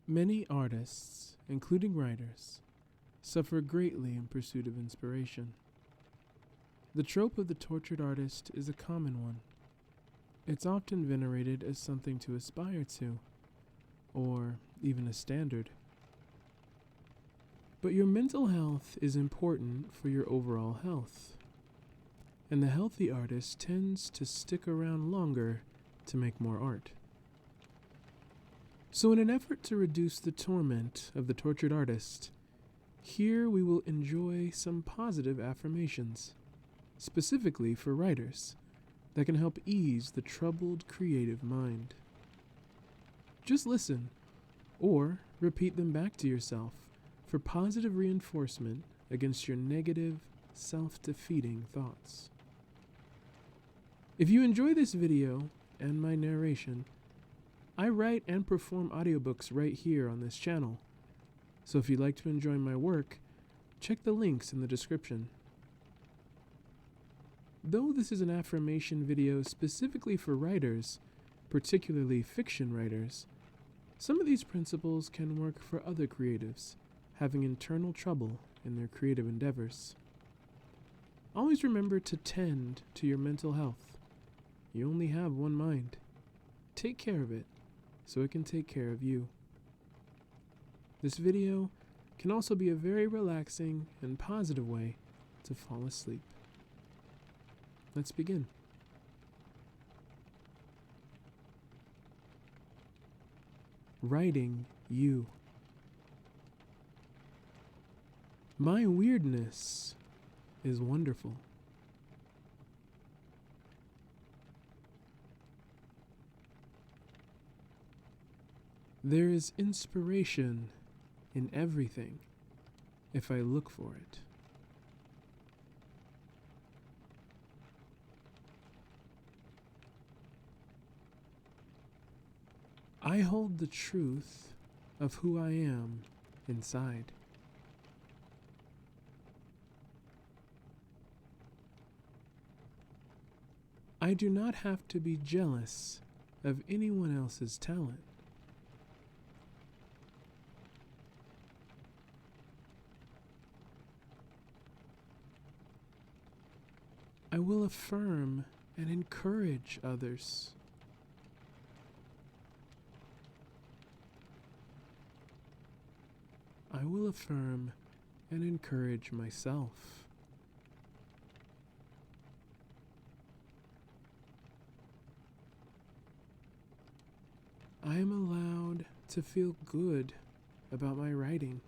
Many artists, including writers, suffer greatly in pursuit of inspiration. The trope of the tortured artist is a common one. It's often venerated as something to aspire to, or even a standard. But your mental health is important for your overall health, and the healthy artist tends to stick around longer to make more art. So in an effort to reduce the torment of the tortured artist, here we will enjoy some positive affirmations, specifically for writers, that can help ease the troubled creative mind. Just listen, or repeat them back to yourself for positive reinforcement against your negative, self-defeating thoughts. If you enjoy this video and my narration, I write and perform audiobooks right here on this channel, so if you'd like to enjoy my work, check the links in the description. Though this is an affirmation video specifically for writers, particularly fiction writers, some of these principles can work for other creatives having internal trouble in their creative endeavors. Always remember to tend to your mental health. You only have one mind. Take care of it so it can take care of you. This video can also be a very relaxing and positive way to fall asleep. Let's begin. Writing you. My weirdness is wonderful. There is inspiration in everything if I look for it. I hold the truth of who I am inside. I do not have to be jealous of anyone else's talent. I will affirm and encourage others. I will affirm and encourage myself. I am allowed to feel good about my writing.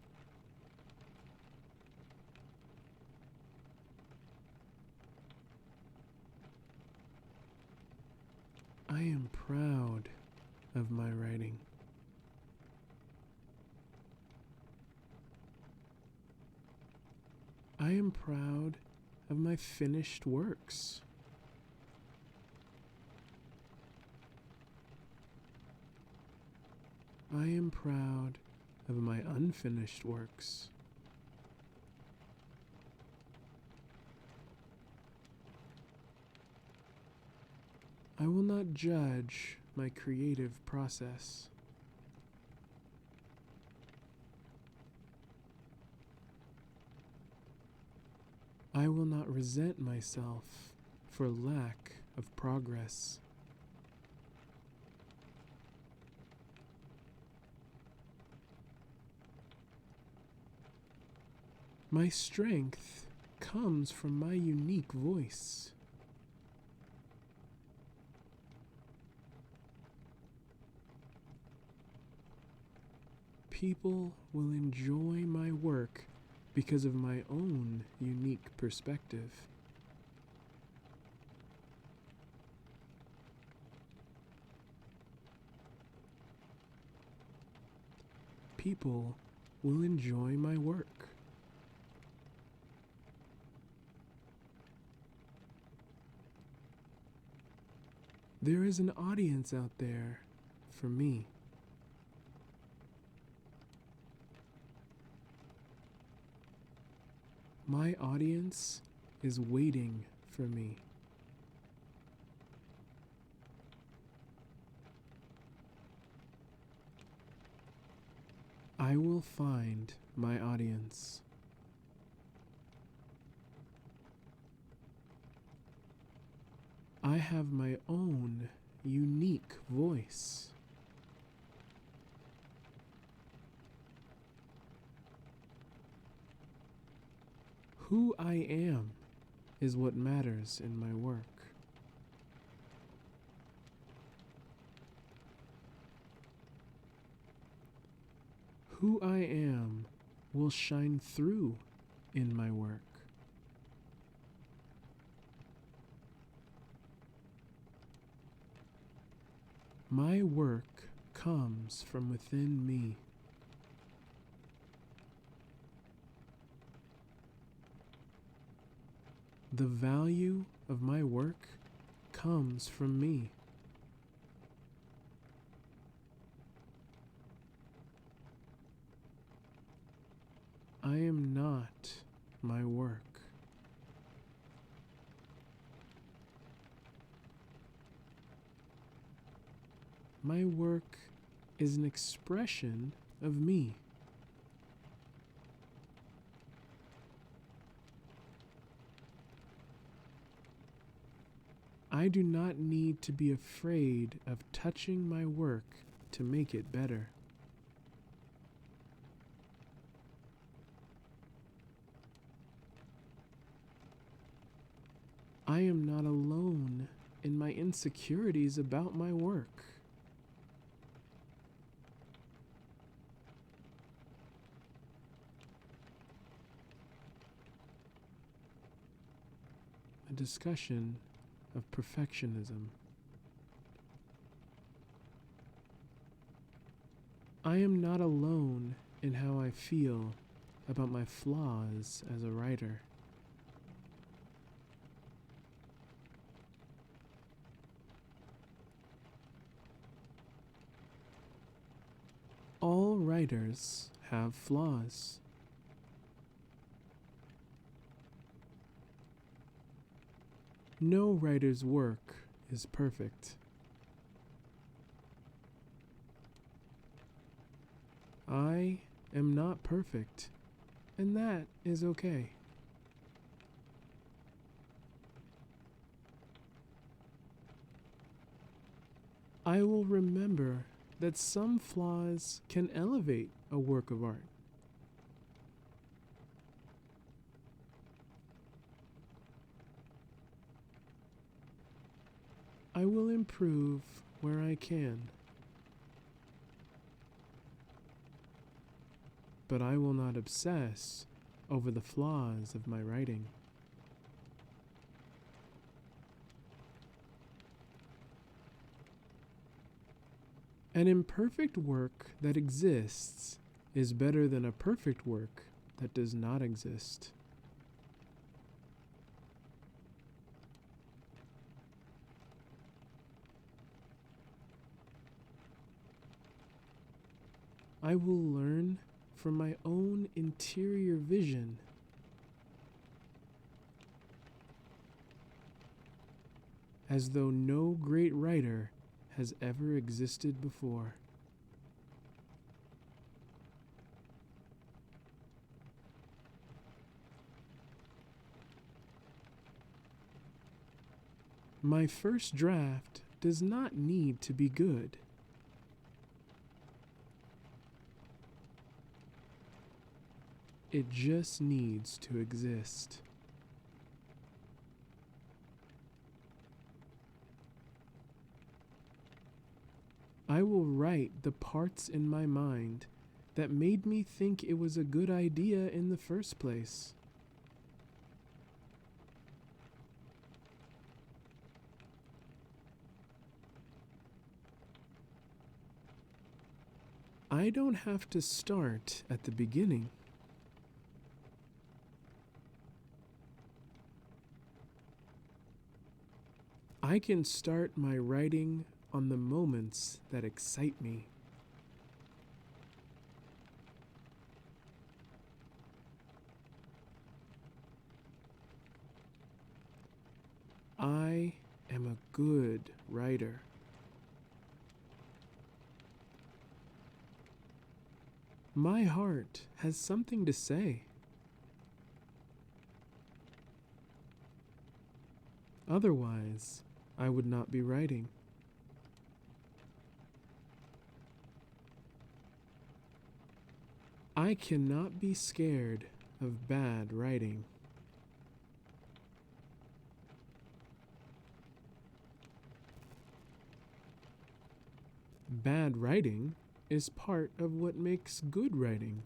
I am proud of my writing. I am proud of my finished works. I am proud of my unfinished works. I will not judge my creative process. I will not resent myself for lack of progress. My strength comes from my unique voice. People will enjoy my work because of my own unique perspective. People will enjoy my work. There is an audience out there for me. My audience is waiting for me. I will find my audience. I have my own unique voice. Who I am is what matters in my work. Who I am will shine through in my work. My work comes from within me. The value of my work comes from me. I am not my work. My work is an expression of me. I do not need to be afraid of touching my work to make it better. I am not alone in my insecurities about my work. A discussion of perfectionism. I am not alone in how I feel about my flaws as a writer. All writers have flaws. No writer's work is perfect. I am not perfect, and that is okay. I will remember that some flaws can elevate a work of art. I will improve where I can, but I will not obsess over the flaws of my writing. An imperfect work that exists is better than a perfect work that does not exist. I will learn from my own interior vision. As though no great writer has ever existed before. My first draft does not need to be good. It just needs to exist. I will write the parts in my mind that made me think it was a good idea in the first place. I don't have to start at the beginning. I can start my writing on the moments that excite me. I am a good writer. My heart has something to say. Otherwise, I would not be writing. I cannot be scared of bad writing. Bad writing is part of what makes good writing.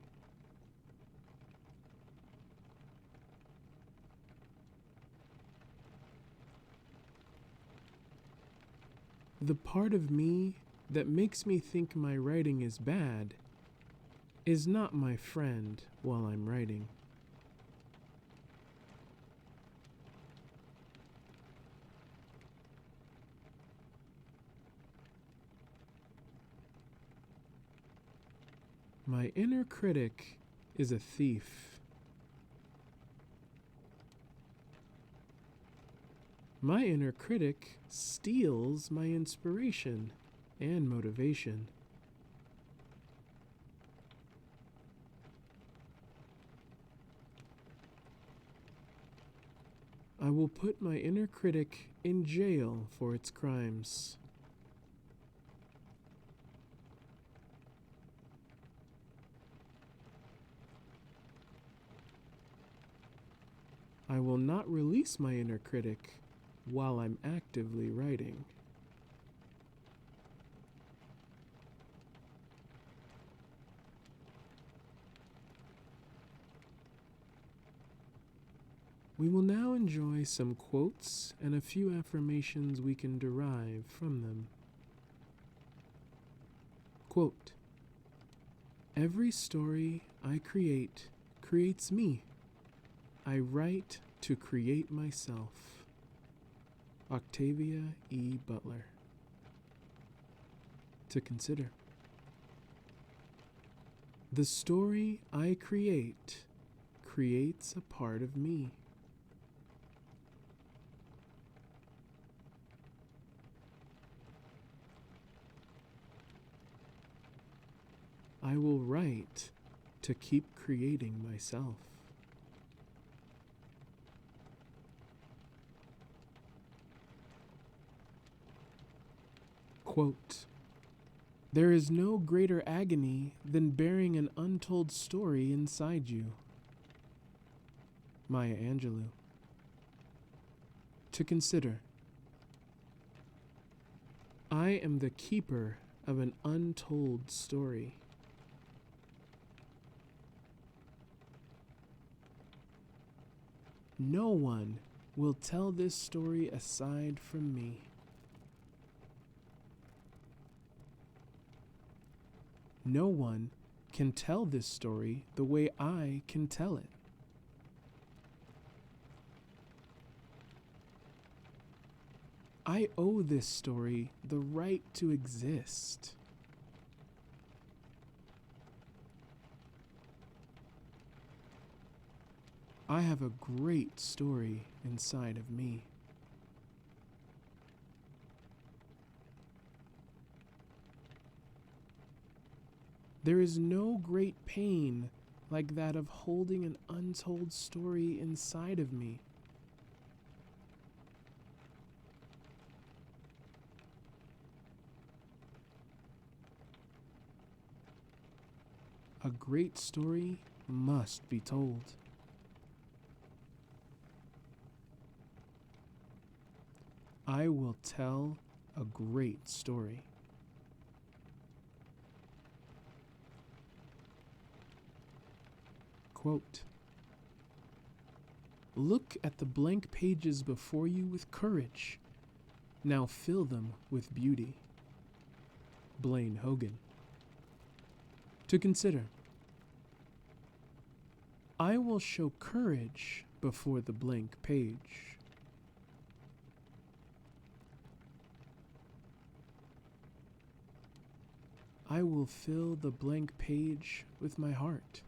The part of me that makes me think my writing is bad is not my friend while I'm writing. My inner critic is a thief. My inner critic steals my inspiration and motivation. I will put my inner critic in jail for its crimes. I will not release my inner critic while I'm actively writing. We will now enjoy some quotes and a few affirmations we can derive from them. Quote, "Every story I create creates me. I write to create myself." Octavia E. Butler. To consider. The story I create creates a part of me. I will write to keep creating myself. Quote, "There is no greater agony than bearing an untold story inside you." Maya Angelou. To consider. I am the keeper of an untold story. No one will tell this story aside from me. No one can tell this story the way I can tell it. I owe this story the right to exist. I have a great story inside of me. There is no great pain like that of holding an untold story inside of me. A great story must be told. I will tell a great story. Quote, "Look at the blank pages before you with courage. Now fill them with beauty." Blaine Hogan. To consider. I will show courage before the blank page. I will fill the blank page with my heart.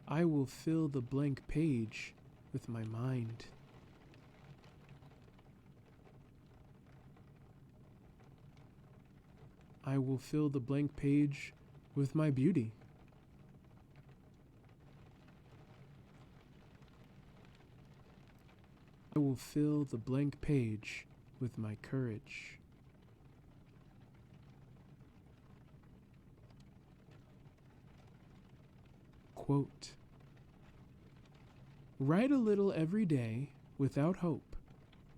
I will fill the blank page with my mind. I will fill the blank page with my beauty. I will fill the blank page with my courage. Quote, write a little every day without hope,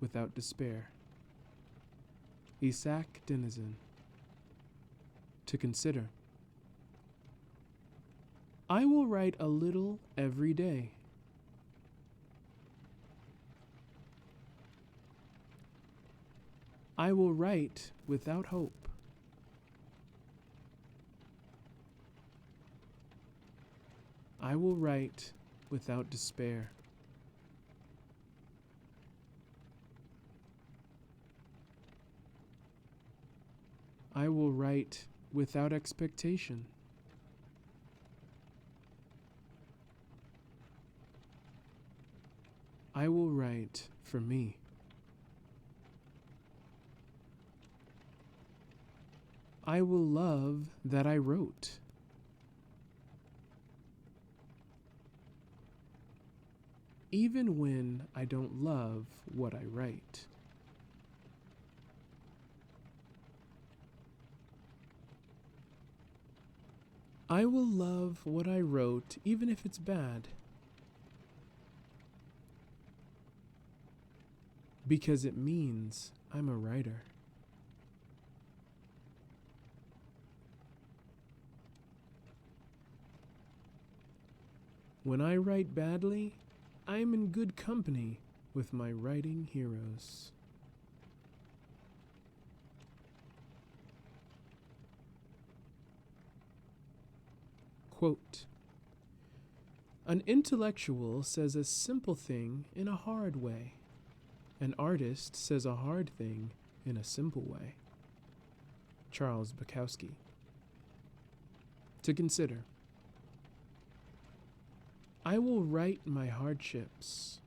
without despair. Isaac Denizen. To consider. I will write a little every day. I will write without hope. I will write without despair. I will write without expectation. I will write for me. I will love that I wrote. Even when I don't love what I write. I will love what I wrote even if it's bad. Because it means I'm a writer. When I write badly, I am in good company with my writing heroes. Quote, an intellectual says a simple thing in a hard way. An artist says a hard thing in a simple way. Charles Bukowski. To consider. I will write my hardships.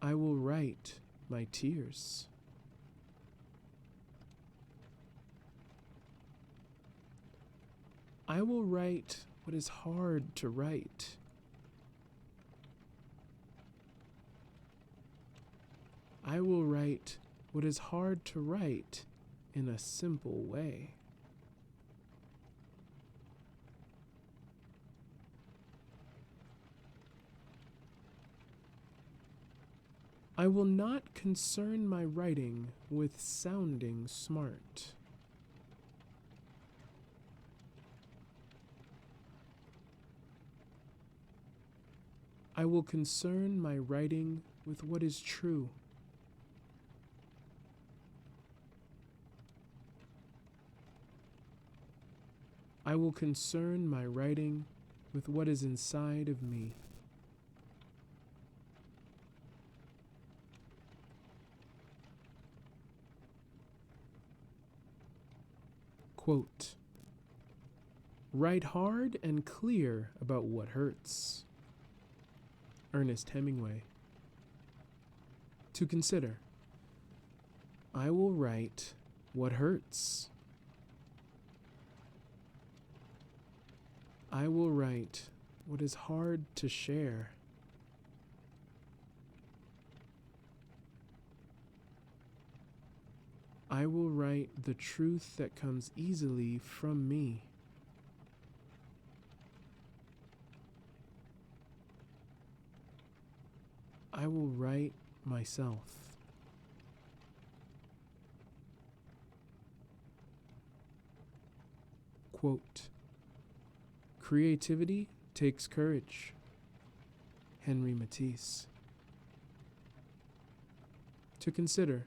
I will write my tears. I will write what is hard to write. I will write what is hard to write in a simple way. I will not concern my writing with sounding smart. I will concern my writing with what is true. I will concern my writing with what is inside of me. Quote, write hard and clear about what hurts. Ernest Hemingway. To consider. I will write what hurts. I will write what is hard to share. I will write the truth that comes easily from me. I will write myself. Quote, creativity takes courage. Henry Matisse. To consider.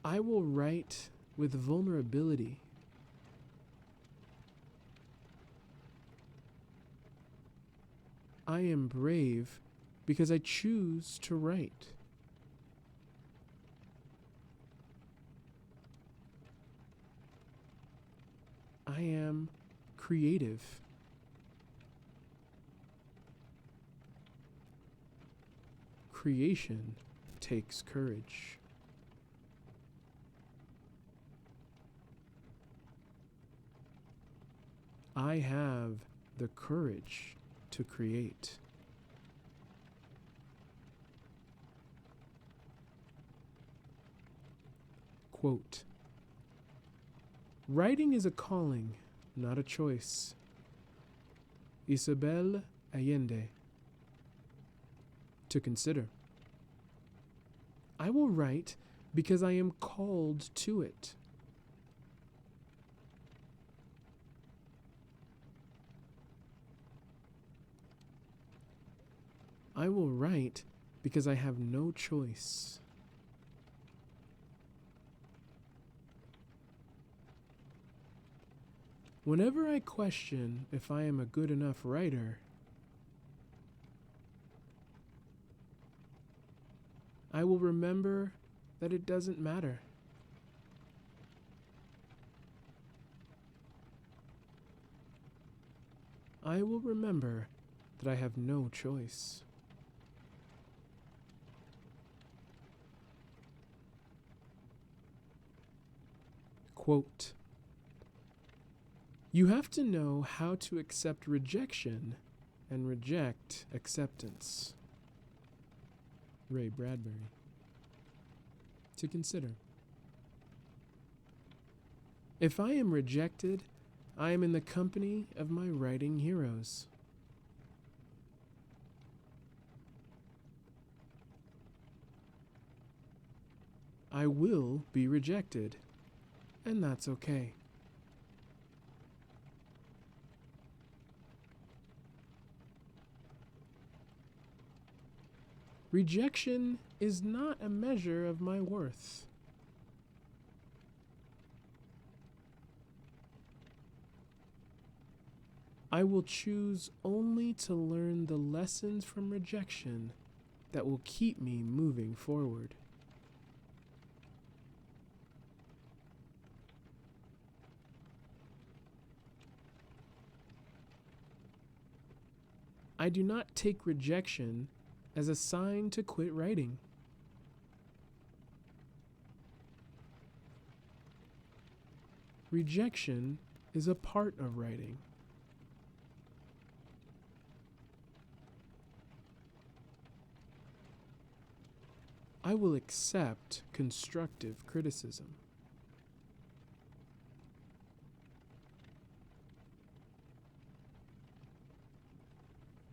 I will write with vulnerability. I am brave because I choose to write. I am creative. Creation takes courage. I have the courage to create. Quote, writing is a calling, not a choice. Isabel Allende. To consider. I will write because I am called to it. I will write because I have no choice. Whenever I question if I am a good enough writer, I will remember that it doesn't matter. I will remember that I have no choice. Quote, you have to know how to accept rejection and reject acceptance. Ray Bradbury. To consider. If I am rejected, I am in the company of my writing heroes. I will be rejected, and that's okay. Rejection is not a measure of my worth. I will choose only to learn the lessons from rejection that will keep me moving forward. I do not take rejection as a sign to quit writing. Rejection is a part of writing. I will accept constructive criticism.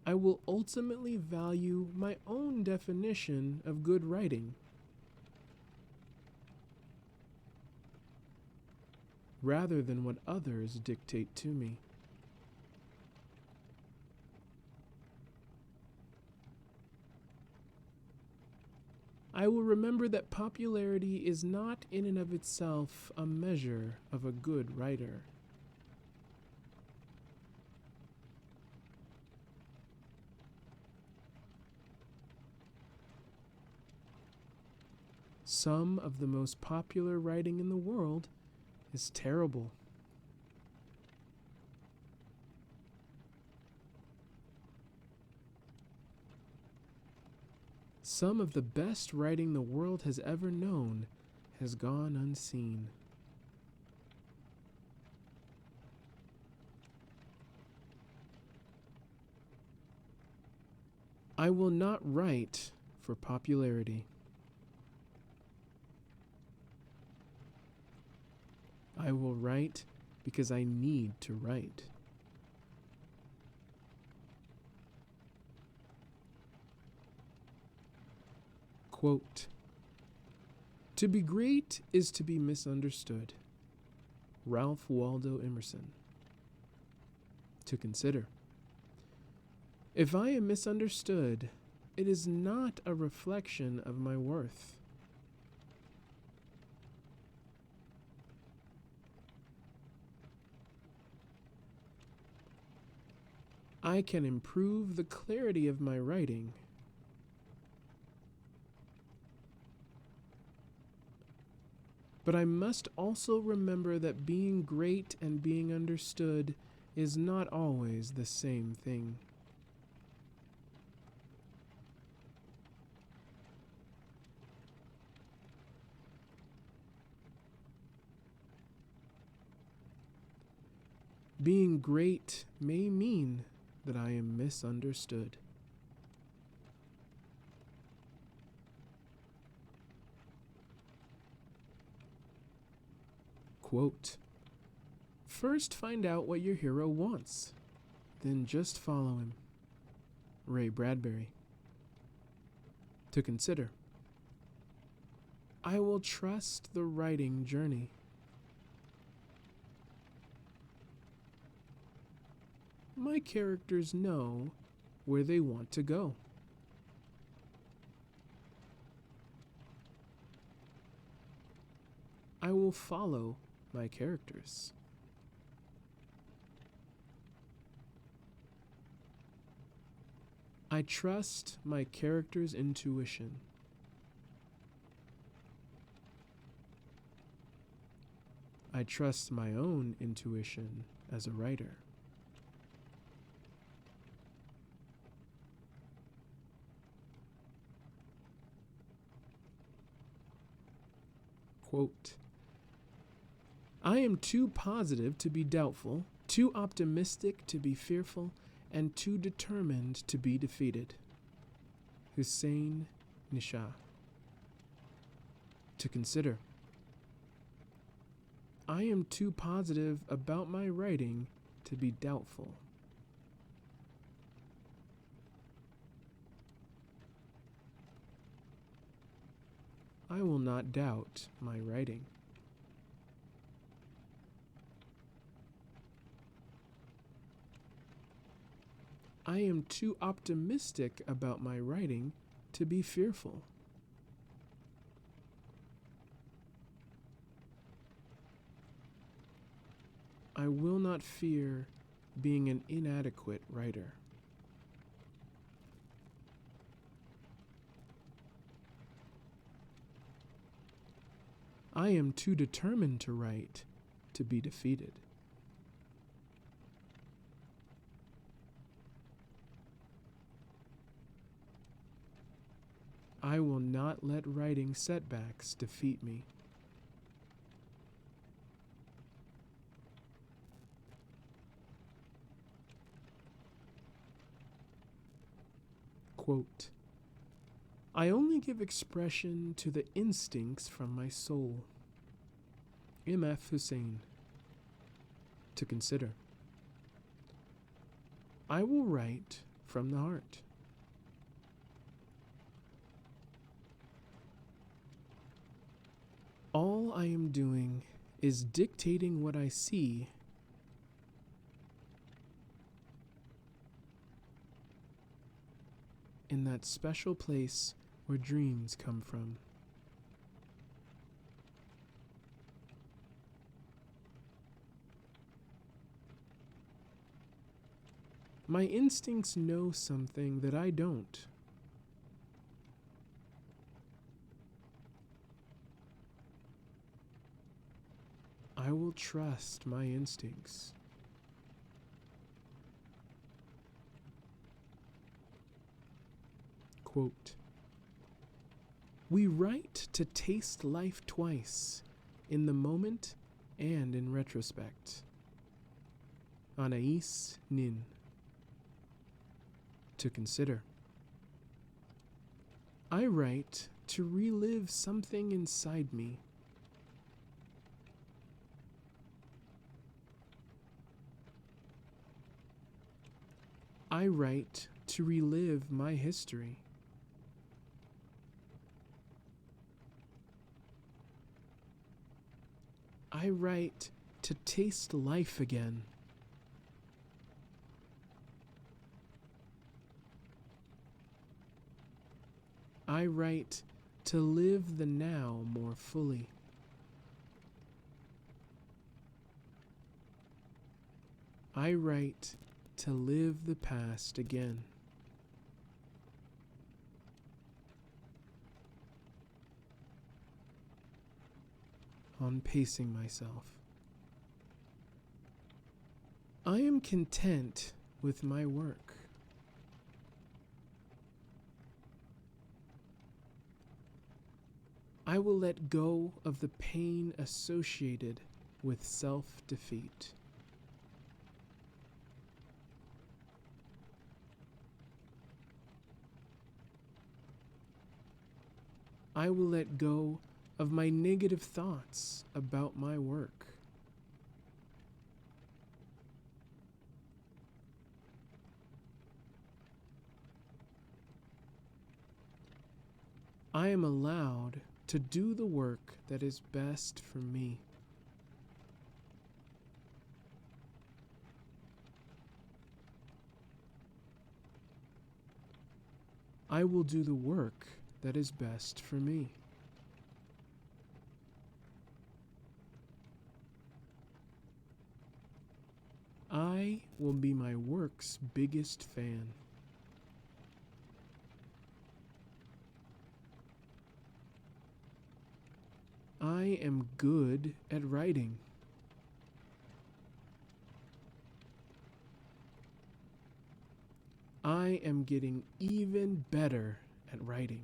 I will ultimately value my own definition of good writing, rather than what others dictate to me. I will remember that popularity is not in and of itself a measure of a good writer. Some of the most popular writing in the world is terrible. Some of the best writing the world has ever known has gone unseen. I will not write for popularity. I will write because I need to write. Quote, to be great is to be misunderstood. Ralph Waldo Emerson. To consider. If I am misunderstood, it is not a reflection of my worth. I can improve the clarity of my writing. But I must also remember that being great and being understood is not always the same thing. Being great may mean that I am misunderstood. Quote, first find out what your hero wants, then just follow him. Ray Bradbury. To consider, I will trust the writing journey. My characters know where they want to go. I will follow my characters. I trust my character's intuition. I trust my own intuition as a writer. Quote, I am too positive to be doubtful, too optimistic to be fearful, and too determined to be defeated. Hussein Nisha. To consider, I am too positive about my writing to be doubtful. I will not doubt my writing. I am too optimistic about my writing to be fearful. I will not fear being an inadequate writer. I am too determined to write to be defeated. I will not let writing setbacks defeat me. Quote, I only give expression to the instincts from my soul. M.F. Hussein. To consider, I will write from the heart. All I am doing is dictating what I see in that special place where dreams come from. My instincts know something that I don't. I will trust my instincts. Quote, we write to taste life twice, in the moment and in retrospect. Anais Nin. To consider, I write to relive something inside me. I write to relive my history. I write to taste life again. I write to live the now more fully. I write to live the past again. On pacing myself, I am content with my work. I will let go of the pain associated with self-defeat. I will let go of my negative thoughts about my work. I am allowed to do the work that is best for me. I will do the work that is best for me. I will be my work's biggest fan. I am good at writing. I am getting even better at writing.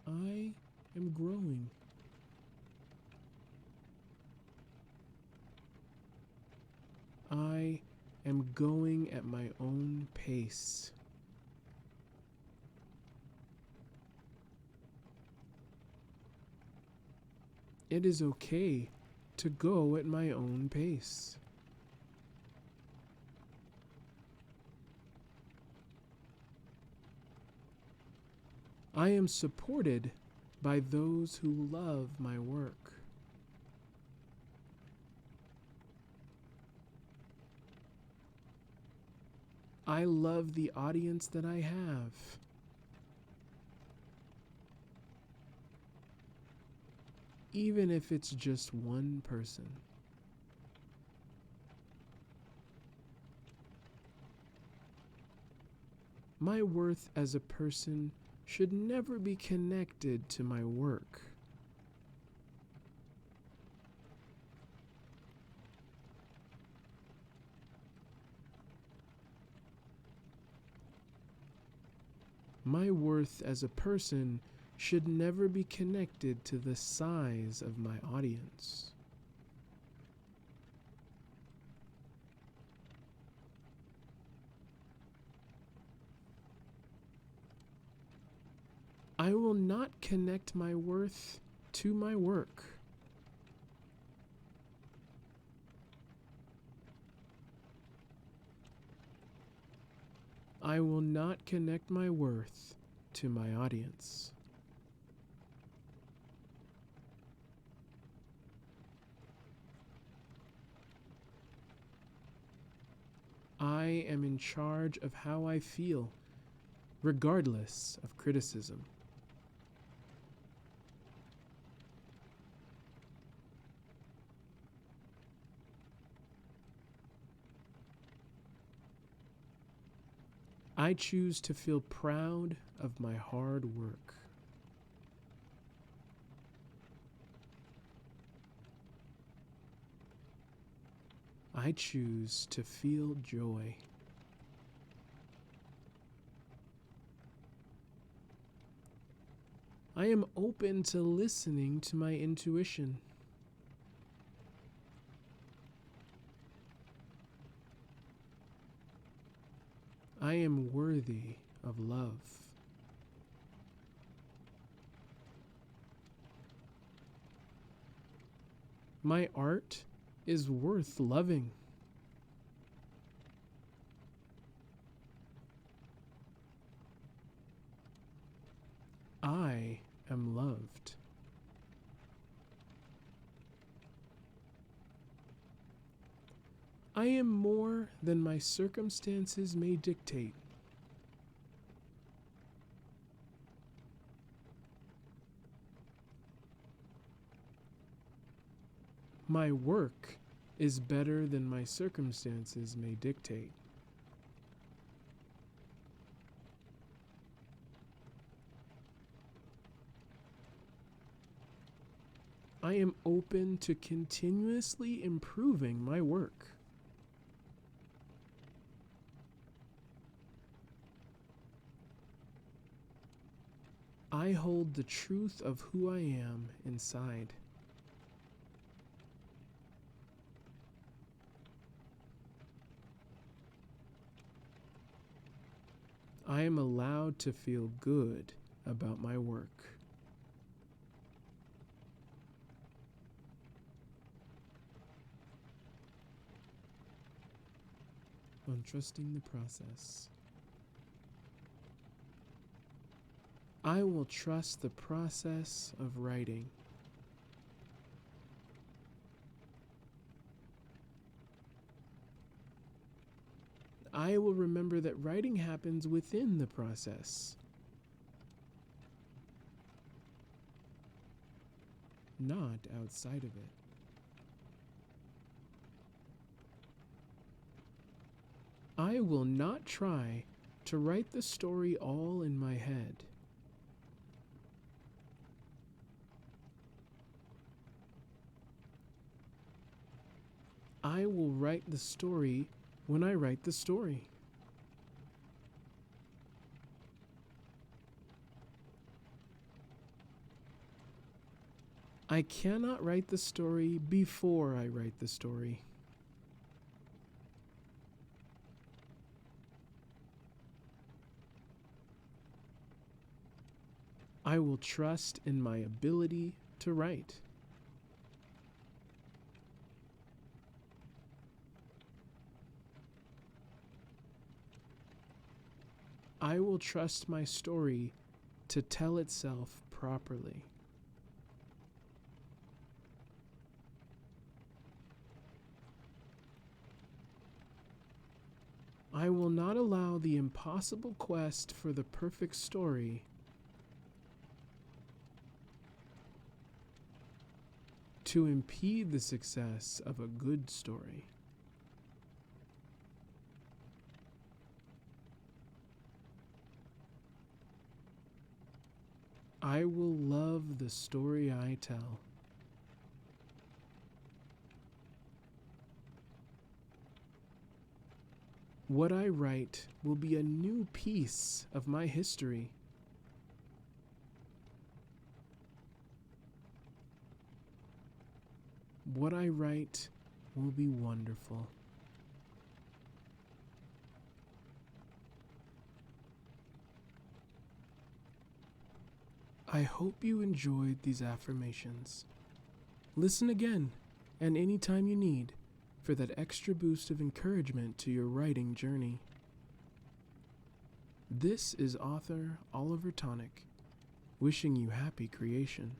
I am growing. I am going at my own pace. It is okay to go at my own pace. I am supported by those who love my work. I love the audience that I have. Even if it's just one person. My worth as a person should never be connected to my work. My worth as a person should never be connected to the size of my audience. I will not connect my worth to my work. I will not connect my worth to my audience. I am in charge of how I feel, regardless of criticism. I choose to feel proud of my hard work. I choose to feel joy. I am open to listening to my intuition. I am worthy of love. My art is worth loving. I am loved. I am more than my circumstances may dictate. My work is better than my circumstances may dictate. I am open to continuously improving my work. I hold the truth of who I am inside. I am allowed to feel good about my work. On trusting the process. I will trust the process of writing. I will remember that writing happens within the process, not outside of it. I will not try to write the story all in my head. I will write the story when I write the story. I cannot write the story before I write the story. I will trust in my ability to write. I will trust my story to tell itself properly. I will not allow the impossible quest for the perfect story to impede the success of a good story. I will love the story I tell. What I write will be a new piece of my history. What I write will be wonderful. I hope you enjoyed these affirmations. Listen again, and anytime you need, for that extra boost of encouragement to your writing journey. This is author Oliver Tonic, wishing you happy creation.